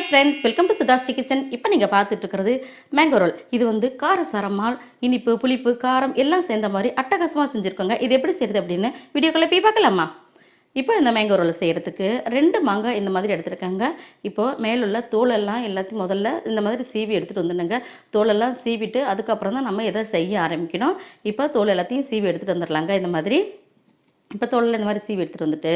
Friends, welcome to SudhaSri kitchen. இப்போ நீங்கள் பார்த்துட்டு இருக்கிறது மேங்கோ ரோல். இது வந்து காரசாரமாக இனிப்பு, புளிப்பு, காரம் எல்லாம் சேர்ந்த மாதிரி அட்டகாசமாக செஞ்சுருக்கோங்க. இது எப்படி செய்கிறது அப்படின்னு வீடியோக்குள்ளே போய் பார்க்கலாமா? இப்போ இந்த மேங்கோ ரோல் செய்கிறதுக்கு 2 மாங்காய் இந்த மாதிரி எடுத்துருக்காங்க. இப்போது மேலுள்ள தோலெல்லாம் எல்லாத்தையும் முதல்ல இந்த மாதிரி சீவி எடுத்துகிட்டு வந்துடுங்க. தோலெல்லாம் சீவிட்டு அதுக்கப்புறம் தான் நம்ம எதை செய்ய ஆரம்பிக்கணும். இப்போ தோல் எல்லாத்தையும் சீவி எடுத்துகிட்டு வந்துடலாங்க. இந்த மாதிரி இப்போ தோலில் இந்த மாதிரி சீவி எடுத்துகிட்டு வந்துட்டு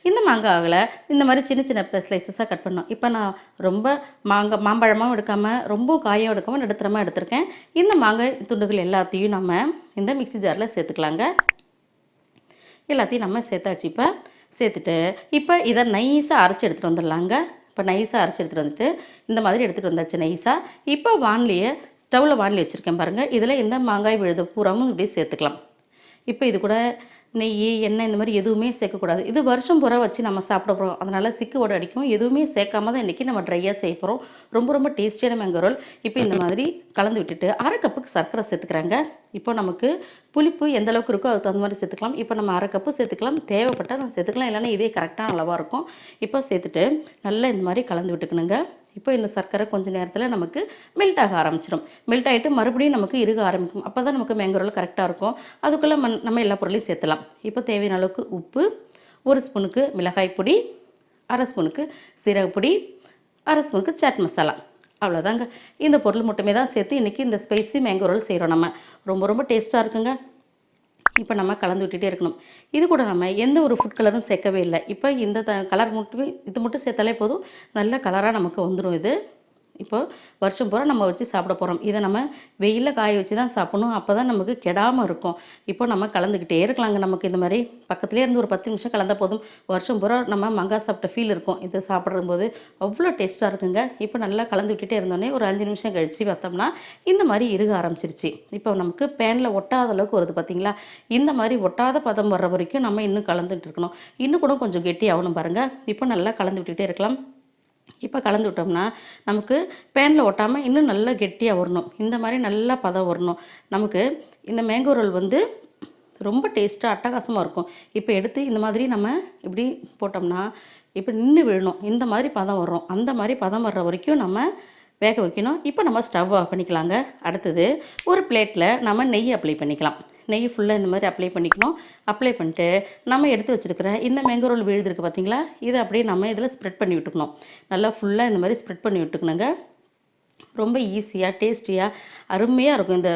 இந்த மாங்காயில் இந்த மாதிரி சின்ன சின்ன ஸ்லைசஸாக கட் பண்ணோம். இப்போ நான் ரொம்ப மாம்பழமாகவும் எடுக்காமல் ரொம்ப காயும் எடுக்காமல் நடுத்தரமாக எடுத்திருக்கேன். இந்த மாங்காய் துண்டுகள் எல்லாத்தையும் நம்ம இந்த மிக்ஸி ஜாரில் சேர்த்துக்கலாங்க. எல்லாத்தையும் நம்ம சேர்த்தாச்சு. இப்போ சேர்த்துட்டு இப்போ இதை நைஸாக அரைச்சி எடுத்துகிட்டு வந்துடலாங்க. இப்போ நைஸாக அரைச்சி எடுத்துகிட்டு வந்துட்டு இந்த மாதிரி எடுத்துகிட்டு வந்தாச்சு நைஸாக. இப்போ ஸ்டவ்வில் வானிலை வச்சுருக்கேன் பாருங்கள். இதில் இந்த மாங்காய் விழுத பூராமும் இப்படி சேர்த்துக்கலாம். இப்போ இது கூட நெய், எண்ணெய் இந்த மாதிரி எதுவுமே சேர்க்கக்கூடாது. இது வருஷம் பூரா வச்சு நம்ம சாப்பிட போகிறோம். அதனால் சிக்கு ஓட அடிக்கும். எதுவுமே சேர்க்காம தான் இன்றைக்கி நம்ம ட்ரையாக செய்ய போகிறோம். ரொம்ப ரொம்ப டேஸ்டியான மேங்கோ ரோல். இப்போ இந்த மாதிரி கலந்து விட்டுட்டு 1/2 கப்புக்கு சர்க்கரை சேர்த்துக்கிறாங்க. இப்போ நமக்கு புளிப்பு எந்த அளவுக்கு இருக்கோ அதுக்கு தகுந்த மாதிரி சேர்த்துக்கலாம். இப்போ நம்ம 1/2 கப்பு சேர்த்துக்கலாம். தேவைப்பட்டால் நம்ம சேர்த்துக்கலாம். இல்லைன்னா இதே கரெக்டான அளவாக இருக்கும். இப்போ சேர்த்துட்டு நல்லா இந்த மாதிரி கலந்து விட்டுக்கணுங்க. இப்போ இந்த சர்க்கரை கொஞ்சம் நேரத்தில் நமக்கு மெல்ட் ஆக ஆரம்பிச்சிடும். மெல்ட் ஆகிட்டு மறுபடியும் நமக்கு இறுக ஆரம்பிக்கும். அப்போ தான் நமக்கு மேங்கோ ரோல் கரெக்டாக இருக்கும். அதுக்குள்ளே நம்ம எல்லா பொருளையும் சேர்த்துலாம். இப்போ தேவையான அளவுக்கு உப்பு, 1 ஸ்பூனுக்கு மிளகாய் பொடி, 1/2 ஸ்பூனுக்கு சீரகப்பொடி, 1/2 ஸ்பூனுக்கு சாட் மசாலா. அவ்வளோதாங்க. இந்த பொருள் மட்டுமே தான் சேர்த்து இன்றைக்கி இந்த ஸ்பைசி மேங்கோ ரோல் செய்கிறோம். நம்ம ரொம்ப ரொம்ப டேஸ்ட்டாக இருக்குங்க. இப்போ நம்ம கலந்து விட்டுகிட்டே இருக்கணும். இது கூட நம்ம எந்த ஒரு ஃபுட் கலரும் சேர்க்கவே இல்லை. இப்போ இந்த கலர் மட்டுமே இது மட்டும் சேர்த்தாலே போதும். நல்ல கலராக நமக்கு வந்துடும். இது இப்போது வருஷம் பூரா நம்ம வச்சு சாப்பிட போகிறோம். இதை நம்ம வெயிலில் காய வச்சு தான் சாப்பிடணும். அப்போ தான் நமக்கு கெடாமல் இருக்கும். இப்போ நம்ம கலந்துக்கிட்டே இருக்கலாங்க. நமக்கு இந்த மாதிரி பக்கத்துலேயே இருந்து ஒரு 10 நிமிஷம் கலந்தால் போதும். வருஷம் பூரா நம்ம மாங்காய் சாப்பிட்ட ஃபீல் இருக்கும். இது சாப்பிடும்போது அவ்வளோ டேஸ்ட்டாக இருக்குங்க. இப்போ நல்லா கலந்து விட்டுட்டே இருந்தோடனே ஒரு 5 நிமிஷம் கழித்து பார்த்தோம்னா இந்த மாதிரி இறுக ஆரம்பிச்சிருச்சு. இப்போ நமக்கு பேனில் ஒட்டாத அளவுக்கு வருது பார்த்தீங்களா? இந்த மாதிரி ஒட்டாத பதம் வர்ற வரைக்கும் நம்ம இன்னும் கலந்துட்டு இருக்கணும். இன்னும் கூட கொஞ்சம் கெட்டி ஆகணும் பாருங்கள். இப்போ நல்லா கலந்து விட்டுகிட்டே இருக்கலாம். இப்போ கலந்து விட்டோம்னா நமக்கு பேனில் ஒட்டாமல் இன்னும் நல்லா கெட்டியாக வரணும். இந்த மாதிரி நல்லா பதம் வரணும். நமக்கு இந்த மேங்கோ ரோல் வந்து ரொம்ப டேஸ்ட்டாக அட்டகாசமாக இருக்கும். இப்போ எடுத்து இந்த மாதிரி நம்ம இப்படி போட்டோம்னா இப்போ நின்று விழணும். இந்த மாதிரி பதம் வரும். அந்த மாதிரி பதம் வர்ற வரைக்கும் நம்ம வேக வைக்கணும். இப்போ நம்ம ஸ்டவ் ஆஃப் பண்ணிக்கலாங்க. அடுத்தது ஒரு பிளேட்டில் நம்ம நெய் அப்ளை பண்ணிக்கலாம். நெய் ஃபுல்லாக இந்த மாதிரி அப்ளை பண்ணிக்கணும். அப்ளை பண்ணிட்டு நம்ம எடுத்து வச்சுருக்கிற இந்த மேங்கோ ரோல் விழுதுருக்கு பார்த்தீங்களா? இதை அப்படியே நம்ம இதில் ஸ்ப்ரெட் பண்ணி விட்டுக்கணும். நல்லா ஃபுல்லாக இந்த மாதிரி ஸ்ப்ரெட் பண்ணி விட்டுக்கணுங்க. ரொம்ப ஈஸியாக டேஸ்டியாக அருமையாக இருக்கும். இந்த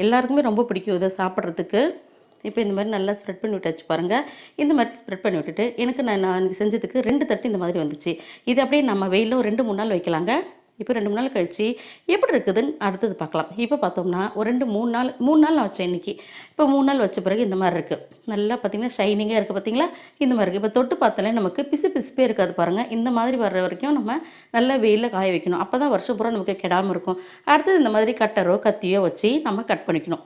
எல்லாருக்குமே ரொம்ப பிடிக்கும் இதை சாப்பிட்றதுக்கு. இப்போ இந்த மாதிரி நல்லா ஸ்ப்ரெட் பண்ணி விட்டாச்சு பாருங்கள். இந்த மாதிரி ஸ்ப்ரெட் பண்ணி விட்டுட்டு எனக்கு நான் செஞ்சதுக்கு 2 தட்டு இந்த மாதிரி வந்துச்சு. இது அப்படியே நம்ம வெயிலில் ஒரு 2-3 நாள் வைக்கலாங்க. இப்போ 2-3 நாள் கழித்து எப்படி இருக்குதுன்னு அடுத்தது பார்க்கலாம். இப்போ பார்த்தோம்னா ஒரு 3 நாள் நான் வச்சேன் இன்றைக்கி. இப்போ 3 நாள் வச்ச பிறகு இந்த மாதிரி இருக்குது. நல்லா பார்த்திங்கன்னா ஷைனிங்காக இருக்குது பார்த்தீங்களா? இந்த மாதிரி இருக்குது. இப்போ தொட்டு பார்த்தாலே நமக்கு பிசுப்பே இருக்காது பாருங்கள். இந்த மாதிரி வர்ற வரைக்கும் நம்ம நல்லா வெயிலில் காய வைக்கணும். அப்போ தான் வருஷம் பூரா நமக்கு கெடாமல் இருக்கும். அடுத்தது இந்த மாதிரி கட்டரோ கத்தியோ வச்சு நம்ம கட் பண்ணிக்கணும்.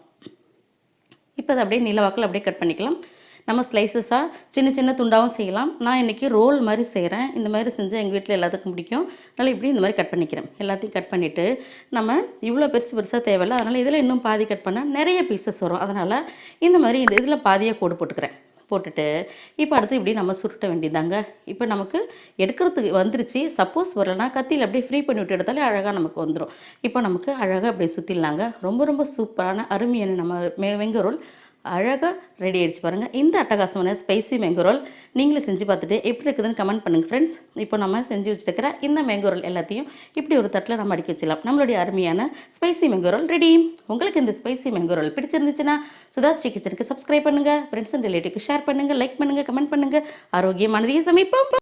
இப்போ அதை அப்படியே நீளவாக்கில் அப்படியே கட் பண்ணிக்கலாம். நம்ம ஸ்லைசஸாக சின்ன சின்ன துண்டாகவும் செய்யலாம். நான் இன்றைக்கி ரோல் மாதிரி செய்கிறேன். இந்த மாதிரி செஞ்சால் எங்கள் வீட்டில் எல்லாத்துக்கும் பிடிக்கும். அதனால் இப்படி இந்த மாதிரி கட் பண்ணிக்கிறேன். எல்லாத்தையும் கட் பண்ணிவிட்டு நம்ம இவ்வளோ பெருசாக தேவையில்லை. அதனால் இதில் இன்னும் பாதி கட் பண்ணால் நிறைய பீசஸ் வரும். அதனால் இந்த மாதிரி இதில் பாதியாக கோடு போட்டுக்கிறேன். போட்டுட்டு இப்போ அடுத்து இப்படி நம்ம சுருட்ட வேண்டியதாங்க. இப்போ நமக்கு எடுக்கிறதுக்கு வந்துருச்சு. சப்போஸ் வரலைன்னா கத்தியில் அப்படியே ஃப்ரீ பண்ணி விட்டு எடுத்தாலே அழகாக நமக்கு வந்துடும். இப்போ நமக்கு அழகாக அப்படியே சுற்றிடலாங்க. ரொம்ப ரொம்ப சூப்பரான அருமையான நம்ம மேங்கோ ரோல் அழகாக ரெடி ஆகிடுச்சு பாருங்கள். இந்த அட்டகாசமான ஸ்பைசி மேங்கோ ரோல் நீங்களும் செஞ்சு பார்த்துட்டு எப்படி இருக்குதுன்னு கமெண்ட் பண்ணுங்கள் ஃப்ரெண்ட்ஸ். இப்போ நம்ம செஞ்சு வச்சுருக்கிற இந்த மேங்கோ ரோல் எல்லாத்தையும் இப்படி ஒரு தட்டில் நம்ம அடுக்கி வச்சிடலாம். நம்மளுடைய அருமையான ஸ்பைசி மேங்கோ ரோல் ரெடி. உங்களுக்கு இந்த ஸ்பைசி மேங்கோ ரோல் பிடிச்சிருந்துச்சுன்னா SudhaSri கிச்சனுக்கு சப்ஸ்கிரைப் பண்ணுங்கள். ஃப்ரெண்ட்ஸ் அண்ட் ரிலேட்டிவ்க்கு ஷேர் பண்ணுங்கள், லைக் பண்ணுங்கள், கமெண்ட் பண்ணுங்கள். ஆரோக்கியமானதையும் சமைப்போம்.